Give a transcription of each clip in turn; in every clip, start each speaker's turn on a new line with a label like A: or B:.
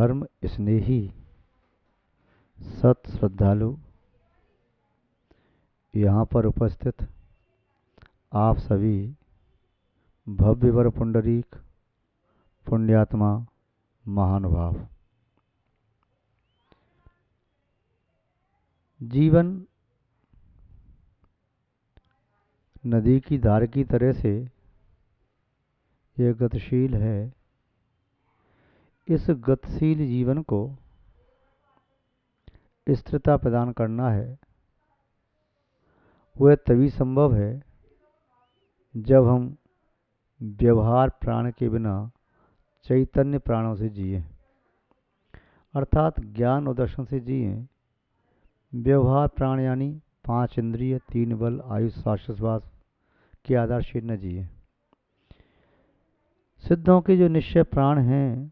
A: धर्म स्नेही सत श्रद्धालु यहाँ पर उपस्थित आप सभी भव्य वर पुंडरीक पुण्यात्मा महानुभाव, जीवन नदी की धार की तरह से यह गतिशील है। इस गतिशील जीवन को स्थिरता प्रदान करना है, वह तभी संभव है जब हम व्यवहार प्राण के बिना चैतन्य प्राणों से जिए, अर्थात ज्ञान और दर्शन से जिए। व्यवहार प्राण यानी 5 इंद्रिय, 3 बल, आयुष, श्वास के आधार से न जिए। सिद्धों के जो निश्चय प्राण हैं,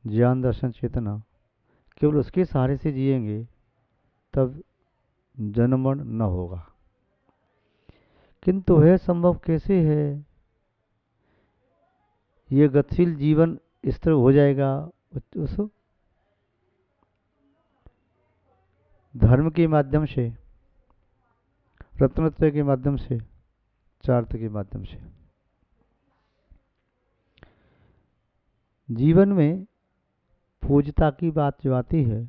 A: ज्ञान दर्शन चेतना, केवल उसके सहारे से जिएंगे तब जन्म मरण न होगा। किंतु वह संभव कैसे है? ये गतिशील जीवन स्थिर हो जाएगा उस धर्म के माध्यम से, रत्नत्रय के माध्यम से, चार्थ के माध्यम से। जीवन में पूज्यता की बात जो आती है,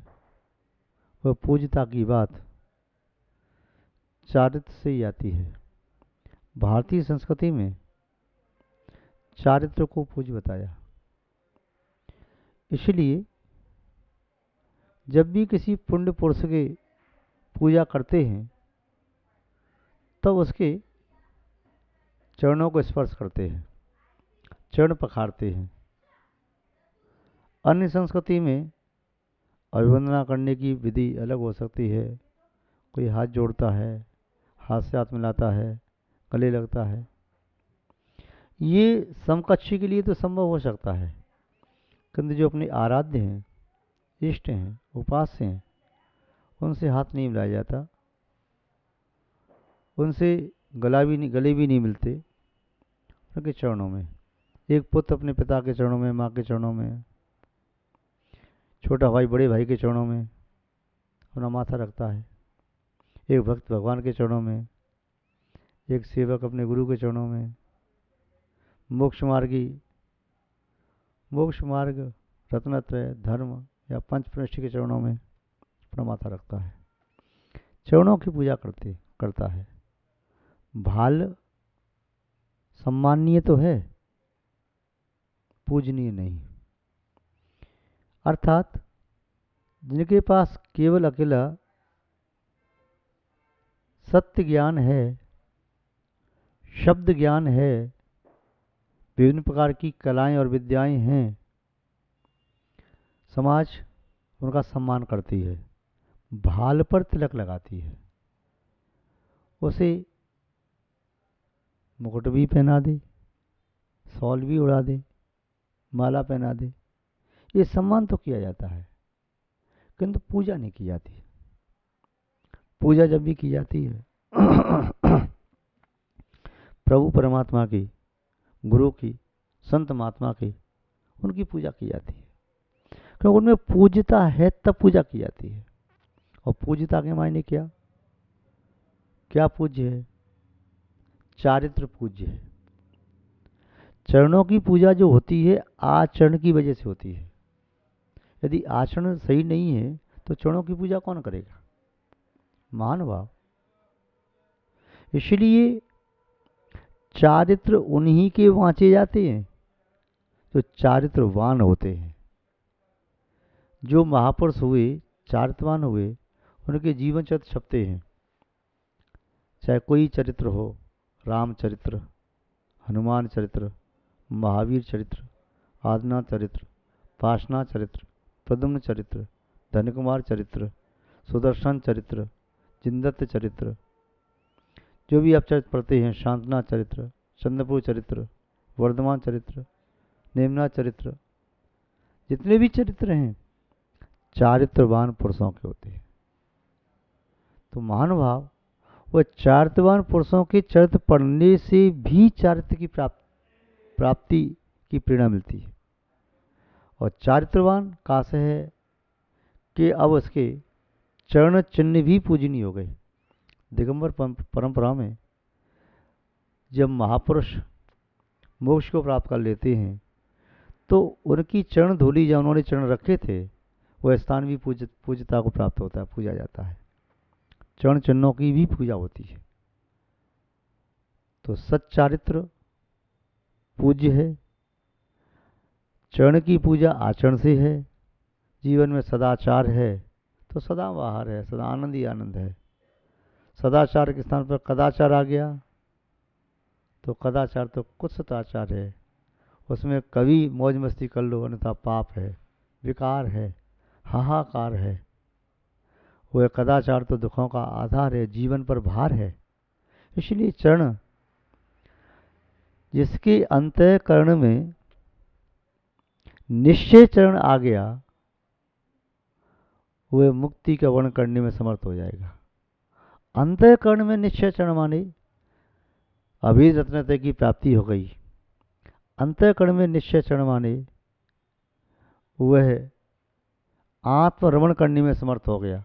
A: वह पूज्यता की बात चारित्र से ही आती है। भारतीय संस्कृति में चारित्र को पूज्य बताया। इसलिए जब भी किसी पुण्य पुरुष की पूजा करते हैं तब उसके चरणों को स्पर्श करते हैं, चरण पखारते हैं। अन्य संस्कृति में अभिवंदना करने की विधि अलग हो सकती है। कोई हाथ जोड़ता है, हाथ से हाथ मिलाता है, गले लगता है। ये समकक्षी के लिए तो संभव हो सकता है, किंतु जो अपने आराध्य हैं, इष्ट हैं, उपास्य हैं, उनसे हाथ नहीं मिलाया जाता, उनसे गले भी नहीं मिलते। उनके चरणों में, एक पुत्र अपने पिता के चरणों में, माँ के चरणों में, छोटा भाई बड़े भाई के चरणों में अपना माथा रखता है। एक भक्त भगवान के चरणों में, एक सेवक अपने गुरु के चरणों में, मोक्ष मार्ग रत्नत्रय धर्म या पंचप्रणष्टि के चरणों में अपना माथा रखता है, चरणों की पूजा करता है। भाल सम्माननीय तो है, पूजनीय नहीं। अर्थात जिनके पास केवल अकेला सत्य ज्ञान है, शब्द ज्ञान है, विभिन्न प्रकार की कलाएं और विद्याएं हैं, समाज उनका सम्मान करती है, भाल पर तिलक लगाती है, उसे मुकुट भी पहना दे, शॉल भी उड़ा दे, माला पहना दे। ये सम्मान तो किया जाता है, किंतु पूजा नहीं की जाती। पूजा जब भी की जाती है प्रभु परमात्मा की, गुरु की, संत महात्मा की, उनकी पूजा की जाती है, क्योंकि उनमें पूज्यता है तब पूजा की जाती है। और पूज्यता के मायने क्या पूज्य है? चारित्र पूज्य है। चरणों की पूजा जो होती है आचरण की वजह से होती है। यदि आचरण सही नहीं है तो चरणों की पूजा कौन करेगा? महानुभाव। इसलिए चारित्र उन्हीं के वांचे जाते हैं जो चारित्रवान होते हैं। जो महापुरुष हुए, चारित्रवान हुए, उनके जीवन चरित्र छपते हैं। चाहे कोई चरित्र हो, रामचरित्र, हनुमान चरित्र, महावीर चरित्र, आदिनाथ चरित्र, पाशना चरित्र, प्रद्युम्न चरित्र, धनकुमार चरित्र, सुदर्शन चरित्र, जिनदत्त चरित्र, जो भी आप चरित्र पढ़ते हैं, शांतना चरित्र, चंद्रपुर चरित्र, वर्धमान चरित्र, नेमनाथ चरित्र, जितने भी चरित्र हैं चारित्रवान पुरुषों के होते हैं। तो महानुभाव, वह चारित्रवान पुरुषों के चरित्र पढ़ने से भी चारित्र की प्राप्ति की प्रेरणा मिलती है। और चारित्रवान कहाँ से है कि अब उसके चरण चिन्ह भी पूजनीय हो गए। दिगंबर परंपरा में जब महापुरुष मोक्ष को प्राप्त कर लेते हैं तो उनकी चरण धूलि जहाँ उन्होंने चरण रखे थे वह स्थान भी पूज्यता को प्राप्त होता है, पूजा जाता है। चरण चिन्हों की भी पूजा होती है। तो सच्चारित्र पूज्य है। चरण की पूजा आचरण से है। जीवन में सदाचार है तो सदा बाहर है, सदा आनंद ही आनंद है। सदाचार के स्थान पर कदाचार आ गया तो कदाचार तो कुछ सदाचार है, उसमें कभी मौज मस्ती कर लो अन्यथा पाप है, विकार है, हाहाकार है। वह कदाचार तो दुखों का आधार है, जीवन पर भार है। इसलिए चरण जिसके अंतःकरण में निश्चय चरण आ गया वह मुक्ति का वर्णन करने में समर्थ हो जाएगा। अंतःकरण में निश्चय चरण माने अभेद रत्नत्रय की प्राप्ति हो गई। अंतःकरण में निश्चय चरण माने वह आत्मरमण करने में समर्थ हो गया।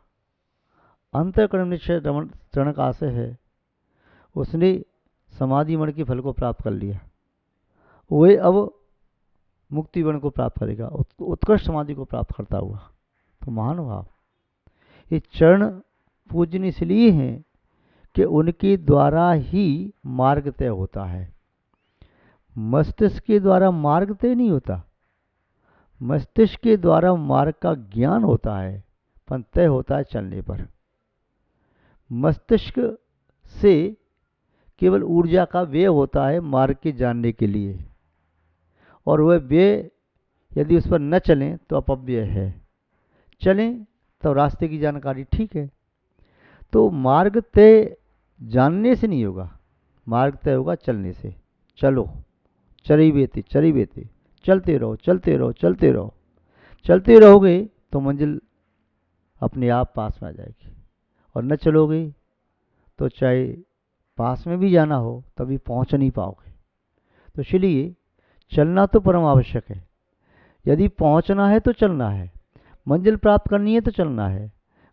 A: अंतःकरण निश्चय चरण का आशय है उसने समाधि मन के फल को प्राप्त कर लिया, वह अब मुक्ति वन को प्राप्त करेगा, उत्कृष्ट समाधि को प्राप्त करता हुआ। तो महानुभाव ये चरण पूजनीय इसलिए हैं कि उनके द्वारा ही मार्ग तय होता है। मस्तिष्क के द्वारा मार्ग तय नहीं होता। मस्तिष्क के द्वारा मार्ग का ज्ञान होता है पर तय होता है चलने पर। मस्तिष्क से केवल ऊर्जा का व्यय होता है मार्ग के जानने के लिए, और वह व्यय यदि उस पर न चलें तो अपव्यय है, चलें तो रास्ते की जानकारी ठीक है। तो मार्ग तय जानने से नहीं होगा, मार्ग तय होगा चलने से। चलो चरी बेते चलते रहो चलते रहो चलते रहो। चलते रहोगे तो मंजिल अपने आप पास में आ जाएगी, और न चलोगे तो चाहे पास में भी जाना हो तभी पहुंच नहीं पाओगे। तो इसलिए चलना तो परम आवश्यक है। यदि पहुंचना है तो चलना है, मंजिल प्राप्त करनी है तो चलना है,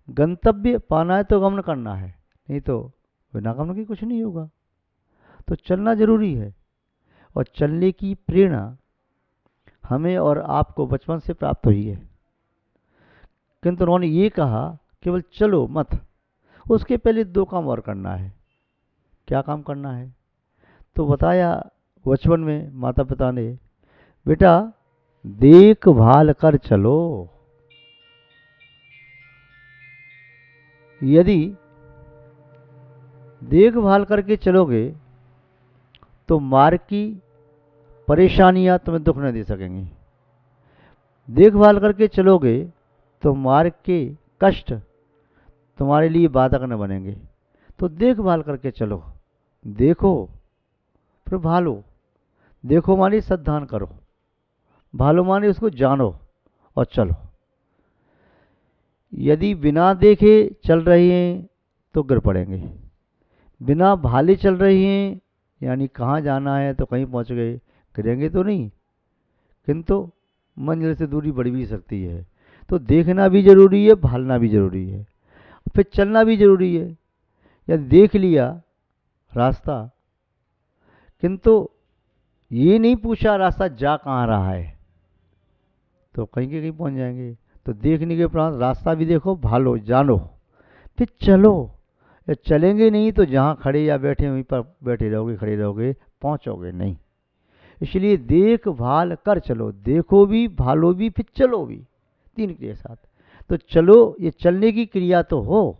A: गंतव्य पाना है तो गमन करना है, नहीं तो बिना गमन के कुछ नहीं होगा। तो चलना जरूरी है, और चलने की प्रेरणा हमें और आपको बचपन से प्राप्त हुई है। किंतु उन्होंने ये कहा केवल चलो मत, उसके पहले दो काम और करना है। क्या काम करना है? तो बताया बचपन में माता पिता ने, बेटा देखभाल कर चलो। यदि देखभाल करके चलोगे तो मार्ग की परेशानियां तुम्हें दुख न दे सकेंगी। देखभाल करके चलोगे तो मार्ग के कष्ट तुम्हारे लिए बाधक न बनेंगे। तो देखभाल करके चलो, देखो फिर भालो। देखो माने श्रद्धान करो, भालो माने उसको जानो और चलो। यदि बिना देखे चल रहे हैं तो गिर पड़ेंगे, बिना भाले चल रहे हैं यानी कहाँ जाना है तो कहीं पहुंच गए, गिरेंगे तो नहीं, किंतु मंजिल से दूरी बढ़ भी सकती है। तो देखना भी जरूरी है, भालना भी जरूरी है, फिर चलना भी जरूरी है। यदि देख लिया रास्ता किंतु ये नहीं पूछा रास्ता जा कहाँ रहा है तो कहीं के कहीं पहुंच जाएंगे। तो देखने के उपरांत रास्ता भी देखो, भालो, जानो, फिर चलो। या चलेंगे नहीं तो जहाँ खड़े या बैठे वहीं पर बैठे रहोगे, खड़े रहोगे, पहुंचोगे नहीं। इसलिए देखभाल कर चलो, देखो भी, भालो भी, फिर चलो भी, तीन क्रिया साथ। तो चलो ये चलने की क्रिया तो हो,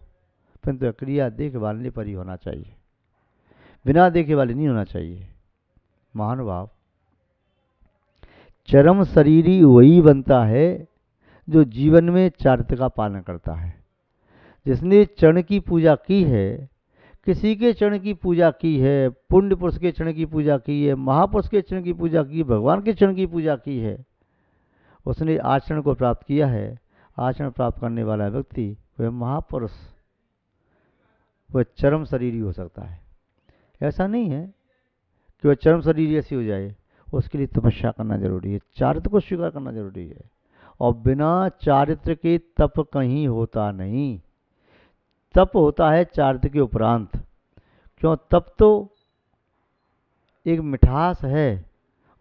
A: परंतु क्रिया देखभालने पर ही होना चाहिए, बिना देखे वाले नहीं होना चाहिए। महानुभाव चरम शरीरी वही बनता है जो जीवन में चारित्र का पालन करता है। जिसने चरण की पूजा की है, किसी के चरण की पूजा की है, पुण्य पुरुष के चरण की पूजा की है, महापुरुष के चरण की पूजा की है, भगवान के चरण की पूजा की है, उसने आचरण को प्राप्त किया है। आचरण प्राप्त करने वाला व्यक्ति वह महापुरुष, वह चरम शरीरी हो सकता है। ऐसा नहीं है कि वह चरम शरीरी ऐसी हो जाए, उसके लिए तपस्या करना जरूरी है, चारित्र को स्वीकार करना जरूरी है। और बिना चारित्र के तप कहीं होता नहीं। तप होता है चारित्र के उपरांत। क्यों? तप तो एक मिठास है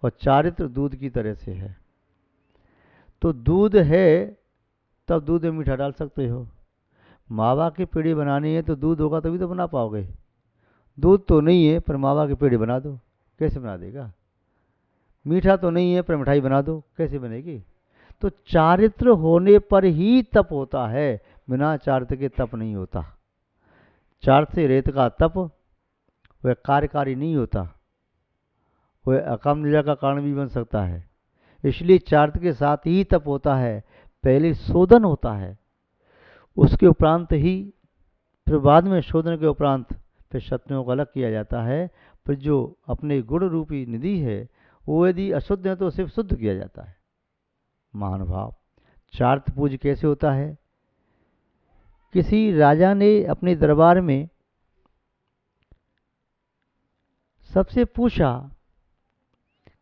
A: और चारित्र दूध की तरह से है। तो दूध है तब दूध में मीठा डाल सकते हो। मावा की पेड़ी बनानी है तो दूध होगा तभी तो बना पाओगे। दूध तो नहीं है पर मावा की पेड़ी बना दो, कैसे बना देगा? मीठा तो नहीं है पर मिठाई बना दो, कैसे बनेगी? तो चारित्र होने पर ही तप होता है, बिना चारित्र के तप नहीं होता। चारित्र से रेत का तप वह कार्यकारी नहीं होता, वह अकाम निद्रा का कारण भी बन सकता है। इसलिए चारित्र के साथ ही तप होता है। पहले शोधन होता है, उसके उपरांत ही, फिर बाद में शोधन के उपरांत फिर शत्रुओं को अलग किया जाता है। फिर जो अपने गुण रूपी निधि है वो यदि अशुद्ध है तो उसे शुद्ध किया जाता है। महानुभाव, चारित्र पूज कैसे होता है? किसी राजा ने अपने दरबार में सबसे पूछा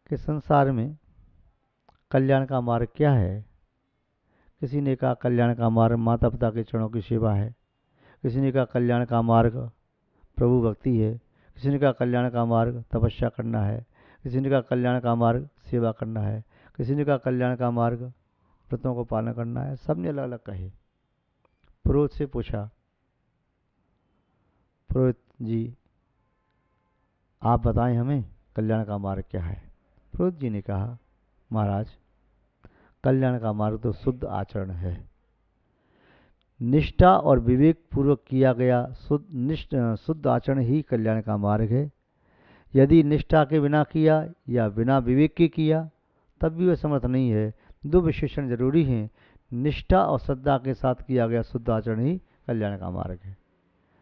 A: कि संसार में कल्याण का मार्ग क्या है? किसी ने कहा कल्याण का मार्ग माता पिता के चरणों की सेवा है। किसी ने कहा कल्याण का मार्ग प्रभु भक्ति है। किसी ने कहा कल्याण का मार्ग तपस्या करना है। किसी ने कहा कल्याण का मार्ग सेवा करना है। किसी ने कहा कल्याण का मार्ग व्रतों को पालन करना है। सबने अलग अलग कहे। पुरोहित से पूछा, पुरोहित जी आप बताएं हमें कल्याण का मार्ग क्या है? पुरोहित जी ने कहा, महाराज कल्याण का मार्ग तो शुद्ध आचरण है। निष्ठा और विवेक पूर्वक किया गया शुद्ध आचरण ही कल्याण का मार्ग है। यदि निष्ठा के बिना किया या बिना विवेक के किया तब भी वह समर्थ नहीं है। दो विशेषण जरूरी हैं। निष्ठा और श्रद्धा के साथ किया गया शुद्ध आचरण ही कल्याण का मार्ग है।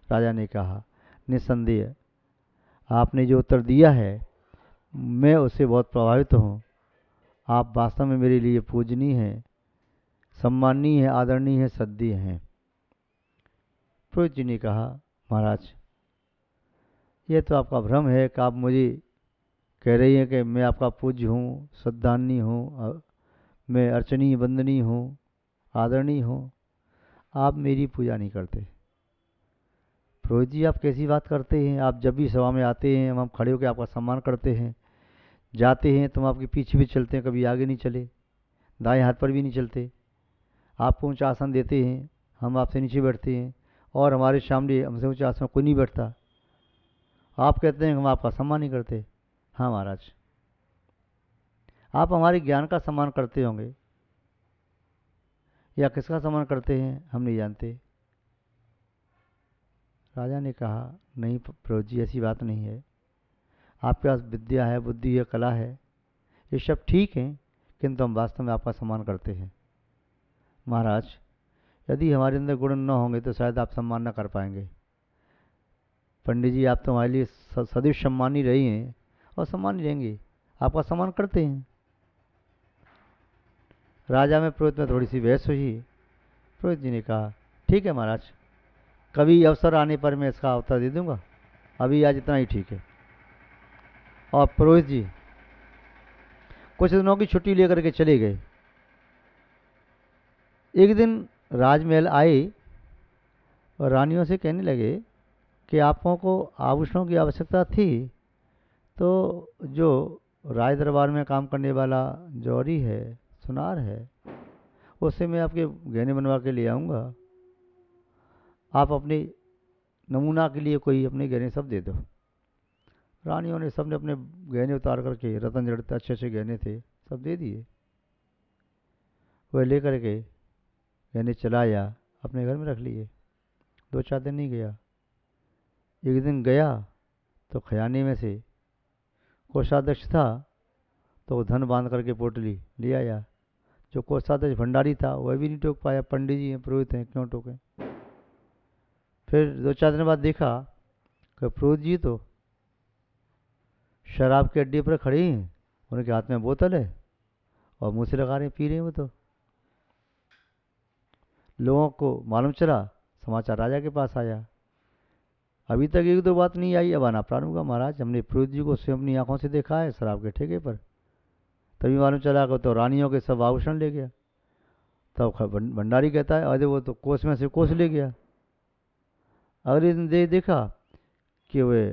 A: राजा ने कहा, निस्संदेह आपने जो उत्तर दिया है मैं उससे बहुत प्रभावित हूँ। आप वास्तव में मेरे लिए पूजनीय हैं, सम्माननीय है, आदरणीय है, श्रद्धेय हैं। पुरोहित जी ने कहा, महाराज यह तो आपका भ्रम है कि आप मुझे कह रही हैं कि मैं आपका पूज्य हूँ, श्रद्धान्य हूँ, मैं अर्चनीय वंदनीय हूँ, आदरणीय हूँ। आप मेरी पूजा नहीं करते। पुरोहित जी आप कैसी बात करते हैं? आप जब भी सभा में आते हैं हम खड़े होकर आपका सम्मान करते हैं, जाते हैं तो हम आपके पीछे भी चलते हैं, कभी आगे नहीं चले, दाएं हाथ पर भी नहीं चलते। आपको ऊंचा आसन देते हैं, हम आपसे नीचे बैठते हैं और हमारे सामने हमसे ऊंचा आसन कोई नहीं बैठता। आप कहते हैं हम आपका सम्मान नहीं करते। हाँ महाराज, आप हमारे ज्ञान का सम्मान करते होंगे या किसका सम्मान करते हैं हम नहीं जानते। राजा ने कहा, नहीं पुरोहित जी ऐसी बात नहीं है। आपके पास विद्या है, बुद्धि है, कला है, ये सब ठीक है, किंतु हम वास्तव में आपका सम्मान करते हैं। महाराज यदि हमारे अंदर गुण न होंगे तो शायद आप सम्मान न कर पाएंगे। पंडित जी आप तो हमारे लिए सदैव सम्मानी रही हैं और सम्मानी रहेंगे, आपका सम्मान करते हैं। राजा में पुरोहित में थोड़ी सी बहस हुई। पुरोहित जी ने कहा, ठीक है महाराज, कभी अवसर आने पर मैं इसका उत्तर दे दूंगा, अभी आज इतना ही ठीक है। और पुरोहित जी कुछ दिनों की छुट्टी लेकर के चले गए। एक दिन राजमहल आए और रानियों से कहने लगे कि आपको को आभूषणों की आवश्यकता थी, तो जो राज दरबार में काम करने वाला जौहरी है, सुनार है, उससे मैं आपके गहने बनवा के ले आऊँगा। आप अपने नमूना के लिए कोई अपने गहने सब दे दो। रानियों ने सबने अपने गहने उतार करके, रतन जड़ते अच्छे अच्छे गहने थे, सब दे दिए। वह लेकर के गहने चलाया, अपने घर में रख लिए। 2-4 दिन नहीं गया। एक दिन गया तो खजाने में से कोषाध्यक्ष था तो वो धन बांध करके पोटली ले आया। जो कोषाध्यक्ष भंडारी था वह भी नहीं टोक पाया। पंडित जी हैं, पुरोहित हैं, क्यों टोकें। फिर 2-4 दिन बाद देखा कि पुरोहित जी तो शराब के अड्डे पर खड़े हैं, उनके हाथ में बोतल है और मुँह से लगा रहे पी रहे हैं। वो तो लोगों को मालूम चला, समाचार राजा के पास आया। अभी तक 1-2 बात नहीं आई, अब आना प्रारंभ हुआ। महाराज हमने पुरोहित जी को स्वयं अपनी आंखों से देखा है शराब के ठेके पर। तभी मालूम चला कि तो रानियों के सब आभूषण ले गया। तब भंडारी कहता है अरे वो तो कोस में से कोस ले गया। अगले दिन देखा कि वे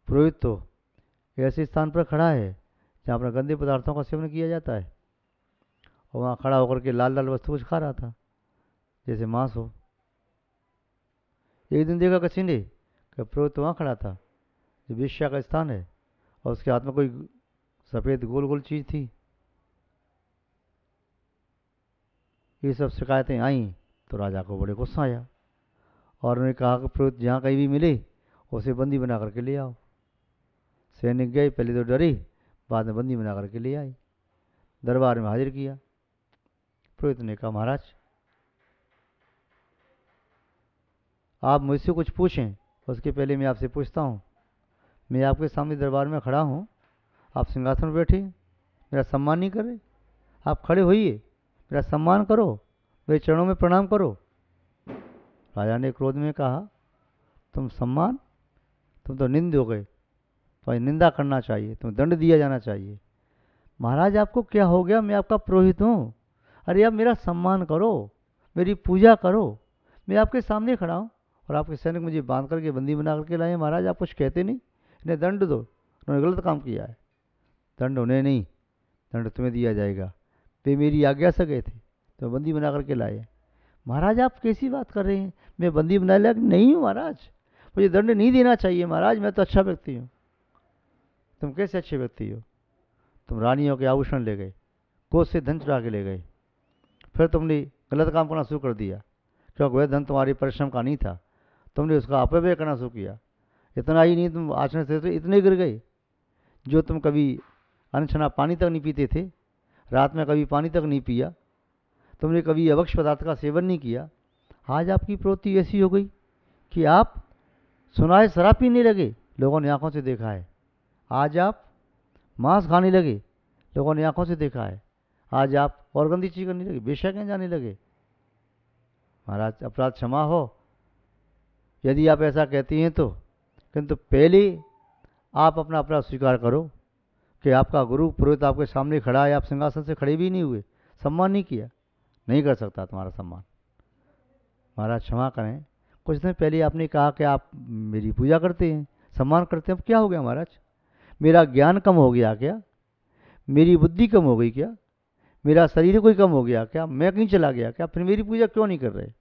A: पुरोहित तो ऐसे स्थान पर खड़ा है जहाँ पर गंदे पदार्थों का सेवन किया जाता है, और वहाँ खड़ा होकर के लाल लाल वस्तु कुछ खा रहा था जैसे मांस हो। एक दिन देखा किसी ने कि पुरोहित वहाँ खड़ा था जो वेश्या का स्थान है, और उसके हाथ में कोई सफ़ेद गोल गोल चीज़ थी। ये सब शिकायतें आई तो राजा को बड़े गुस्सा आया, और उन्होंने कहा कि पुरोहित जहाँ कहीं भी मिले उसे बंदी बना करके ले आओ। सैनिक गए, पहले तो डरे, बाद में बंदी बना करके ले आई, दरबार में हाजिर किया। पुरोहित ने कहा महाराज आप मुझसे कुछ पूछें उसके पहले मैं आपसे पूछता हूँ, मैं आपके सामने दरबार में खड़ा हूँ, आप सिंहासन पर बैठे मेरा सम्मान नहीं कर रहे। आप खड़े होइए, मेरा सम्मान करो, मेरे चरणों में प्रणाम करो। राजा ने क्रोध में कहा तुम सम्मान, तुम तो निंद हो गए, तो निंदा करना चाहिए, तुम्हें दंड दिया जाना चाहिए। महाराज आपको क्या हो गया, मैं आपका पुरोहित हूँ, अरे आप मेरा सम्मान करो, मेरी पूजा करो, मैं आपके सामने खड़ा हूँ और आपके सैनिक मुझे बांध करके बंदी बना करके लाए। महाराज आप कुछ कहते नहीं, इन्हें दंड दो, उन्होंने गलत काम किया है। दंड उन्हें नहीं, दंड तुम्हें दिया जाएगा, वे मेरी आज्ञा से गए थे तो बंदी बना करके लाए। महाराज आप कैसी बात कर रहे हैं, मैं बंदी बना लायक नहीं हूँ महाराज, मुझे दंड नहीं देना चाहिए महाराज, मैं तो अच्छा व्यक्ति हूँ। तुम कैसे अच्छे व्यक्ति हो, तुम रानियों के आभूषण ले गए, कोष से धन चुरा के ले गए, फिर तुमने गलत काम करना शुरू कर दिया क्योंकि वह धन तुम्हारे परिश्रम का नहीं था, तुमने उसका अपव्यय करना शुरू किया। इतना ही नहीं, तुम आचरण से तो इतने गिर गए जो तुम कभी अनछना पानी तक नहीं पीते थे, रात में कभी पानी तक नहीं पिया, तुमने कभी अभक्ष पदार्थ का सेवन नहीं किया। आज आपकी प्रवृत्ति ऐसी हो गई कि आप सुनाए शराब पीने लगे, लोगों ने आंखों से देखा है। आज आप मांस खाने लगे, लोगों ने आंखों से देखा है। आज आप और गंदी चीज करने लगे, बेशक जाने लगे। महाराज अपराध क्षमा हो यदि आप ऐसा कहती हैं तो, किंतु पहले आप अपना अपराध स्वीकार करो कि आपका गुरु पुरोहित आपके सामने खड़ा है, आप सिंहासन से खड़े भी नहीं हुए, सम्मान नहीं किया, नहीं कर सकता तुम्हारा सम्मान। महाराज क्षमा करें, कुछ दिन पहले आपने कहा कि आप मेरी पूजा करते हैं, सम्मान करते हैं, अब क्या हो गया महाराज? मेरा ज्ञान कम हो गया क्या? मेरी बुद्धि कम हो गई क्या? मेरा शरीर कोई कम हो गया क्या? मैं कहीं चला गया क्या? फिर मेरी पूजा क्यों नहीं कर रहे?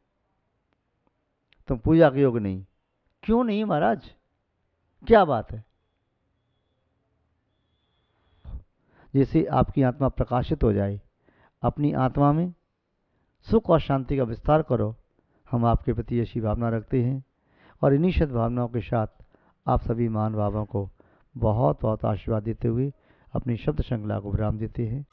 A: तुम पूजा के योग्य नहीं। क्यों नहीं महाराज, क्या बात है? जैसे आपकी आत्मा प्रकाशित हो जाए, अपनी आत्मा में सुख और शांति का विस्तार करो। हम आपके प्रति ऐसी भावना रखते हैं और इन्हीं सद्भावनाओं के साथ आप सभी महान भावों को बहुत बहुत आशीर्वाद देते हुए अपनी शब्द श्रृंखला को विराम देते हैं।